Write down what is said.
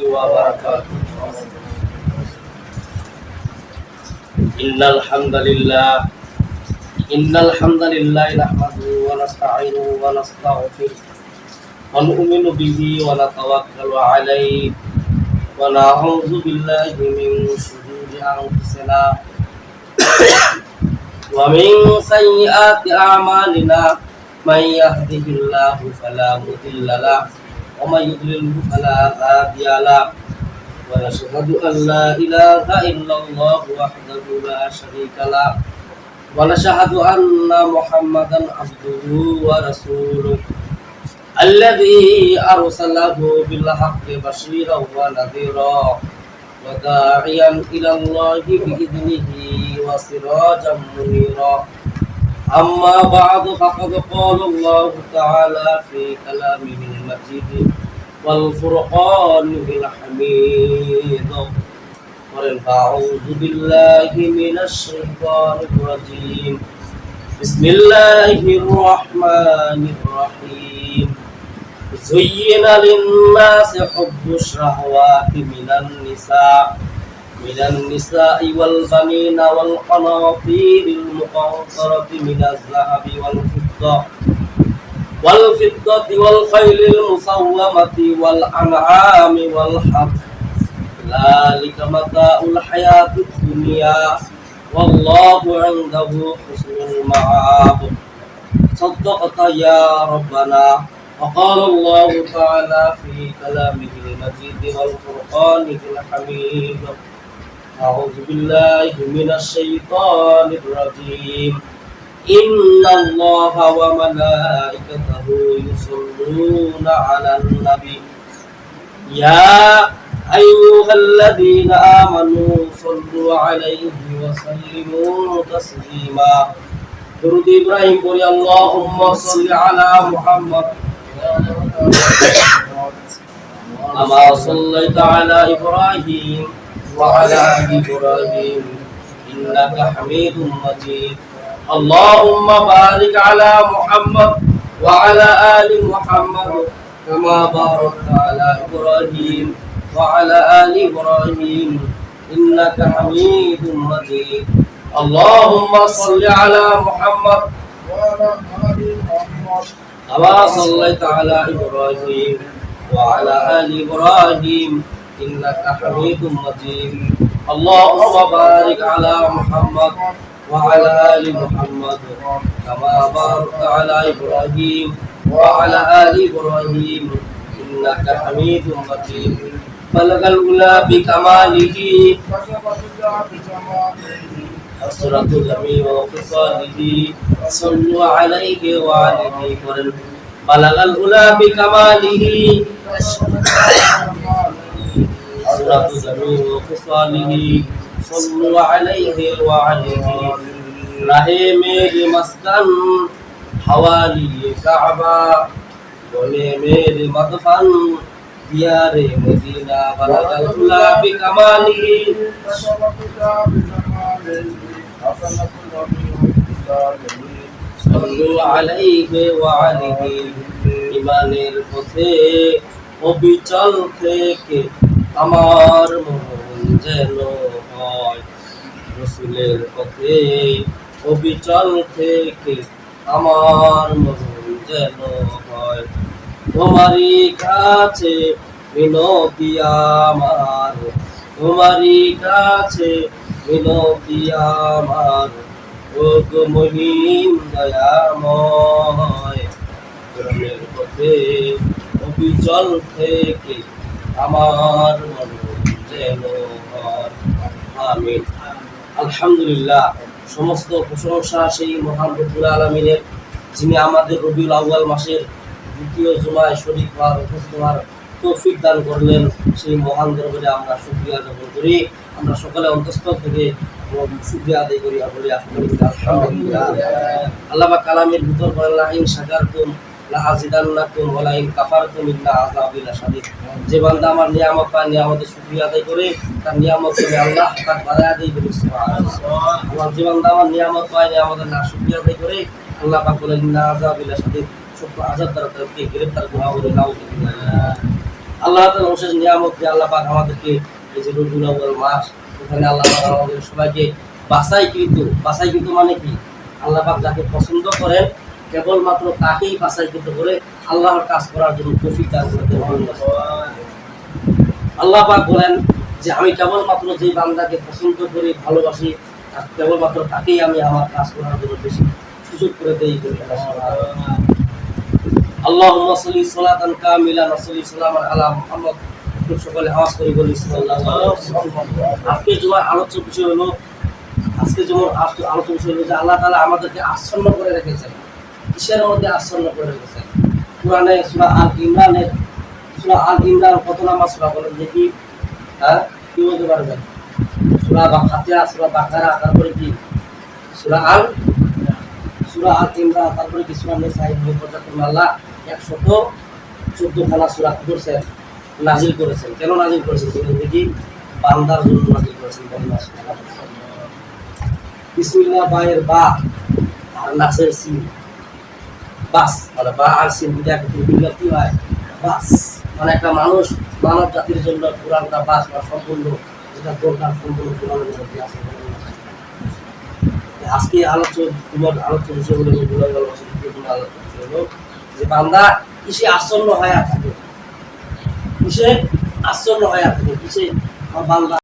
وبركاته. إن الحمد لله نحمده ونستعينه ونستغفره ونؤمن به ونتوكل عليه ونعوذ بالله من شرور أنفسنا ومن سيئات أعمالنا من يهده الله فلا مضل له ومن يضلل فلا هادي له ونشهد أن لا إله إلا الله وحده لا شريك له ونشهد أن محمدا عبده ورسوله الذي أرسله بالحق بشيرا ونذيرا وداعيا إلى الله بإذنه وسراجا منيرا. أما بعد فقد قال الله تعالى في كلامه المجيد والفرقان الحميد. أعوذ بالله من الشيطان الرجيم. بسم الله الرحمن الرحيم. زين للناس حب الشهوات من النساء والبنين والقناطير المقنطرة من الذهب والفضة والخيل المسومة والأنعام والحرث ذلك متاع الحياة الدنيا والله عنده حسن المآب. صدقت يا ربنا. وقال الله تعالى في كلامه المجيد والفرقان الحميد. أعوذ بالله من الشيطان الرجيم. إن الله وملائكته يصلون على النبي يا أيها الذين آمنوا صلوا عليه وسلموا تسليما. درود إبراهيم قل اللهم صل على محمد كما صليت على إبراهيم وعلى آل إبراهيم إنك حميد مجيد. اللهم بارك على محمد وعلى آل محمد كما باركت على إبراهيم وعلى آل إبراهيم إنك حميد مجيد. اللهم صل على محمد كما صليت على إبراهيم وعلى آل إبراهيم إنك حميد مجيد. اللهم بارك على محمد وعلى آل محمد كما باركت على إبراهيم وعلى آل إبراهيم إنك حميد مجيد. بلغ العلا بكماله حسرة جميع خصاله صلوا عليه وعليه وسلم. بلغ العلا بكماله حسرة جميع خصاله صلوا عليه وعليه. رہے میرے مسکن حوالی کعبہ بولے میرے مدفن دیار مدینہ. بلغ العلا بکمالہ صلوا علیہ وعلیہ. ইমানের পথে অবিচল থেকে আমার মন যেন হয়, রাসূলের পথে অবিচল থেকে আমার মন যেন হয়। তোমারই কাছে মিনতি আমার, তোমারই কাছে মিনতি আমার, ও গো মহিম দয়াময়। প্রেমের পথে অবিচল থেকে আমার মন যেন হয়। আমিন। আলহামদুলিল্লাহ, সমস্ত প্রশংসা সেই মহান রব্বুল আলামিনের, যিনি আমাদের রবিউল আউয়াল মাসের দ্বিতীয় জুমায় শরীক হওয়ার উপস্থিত হওয়ার তৌফিক দান করলেন। সেই মহান দরবারে আমরা শুকরিয়া জ্ঞাপন করি। আমরা সকলে অন্তঃস্থল থেকে শুকরিয়া আদায় করি আর বলি আলহামদুলিল্লাহ। আল্লাহ পাক কালামের ভিতর বলেন লা ইন শাকারতুম লা আযিদান্নাকুম ওয়া লা ইন কাফারতুম ইন্না আযাবি লাশাদীদ। যে বান্দা আমার নিয়ামত পায়, নিয়ামতের শুকরিয়া আদায় করে, তার নিয়ামত করে আল্লাহ পাক বাড়ায় দেয় বলি সুবহানাল্লাহ। আমার যে বান্দা আমার নিয়ামত পায়, নিয়ামতের না শুকরিয়া আদায় করে, আল্লাহ পাক বলেন ইন্না আযাবি লাশাদীদ, সত্য আযাব দ্বারা তাকে গ্রেফতার করা হবে। নাউযুবিল্লাহ। আল্লাহ তাআলা অশেষ নিয়ামত যে আল্লাহ পাক আমাদেরকে এই যে রবিউল আউয়াল মাস, এখানে আল্লাহ পাক আমাদের সবাইকে বাছাইকৃত মানে কি, আল্লাহ পাক যাকে পছন্দ করেন কেবলমাত্র তাকেই বাছাইকৃত করে আল্লাহর কাজ করার জন্য তৌফিক দান করে দেন। আল্লাহ পাক বলেন যে আমি কেবলমাত্র যে বান্দাকে পছন্দ করি, ভালোবাসি, আর কেবলমাত্র তাকেই আমি আমার কাজ করার জন্য বেশি সুযোগ করে দেই। আল্লাহুম্মা সাল্লি সালাতান কামিলা ওয়া সাল্লি সালামান আলা মুহাম্মদ। সকলে আওয়াজ করে বলি সাল্লাল্লাহু আলাইহি ওয়াসাল্লাম। আজকে জুমার আলোচ্য বিষয় হলো যে আল্লাহ তাআলা আমাদেরকে আচ্ছন্ন করে রেখেছেন। কিসের মধ্যে আচ্ছন্ন করে রেখেছেন? কোরআনে সূরা আল ইমরান কত নাম্বার সূরা বলেন দেখি? হ্যাঁ, কি বলতে পারবেন? সূরা ফাতিহা, সূরা বাকারা, তারপরে কি সূরা আল ইমরান, তারপরে কি সূরা নিসা, এই পর্যন্ত আল্লাহ 114 খানা সূরা করেছেন, নাজিল করেছেন। কেন নাজিল করেছেন দেখি? বান্দার জন্য নাজিল করেছেন। বিসমিল্লাহ বায়ের বা আর নাসের সিন, বাস মানে বা আর সিন দুটো একত্রে মিললে কি হয়? বাস মানে একটা মানুষ, মানব জাতির জন্য কোরআনটা বাস বা সম্পূর্ণ, যেটা দরকার সম্পূর্ণ কোরআনের মধ্যে আছে। আজকে আলোচ্য বিষয় হলো যে বান্দা কিসে আচ্ছন্ন হয়ে থাকে, কিসে বান্দা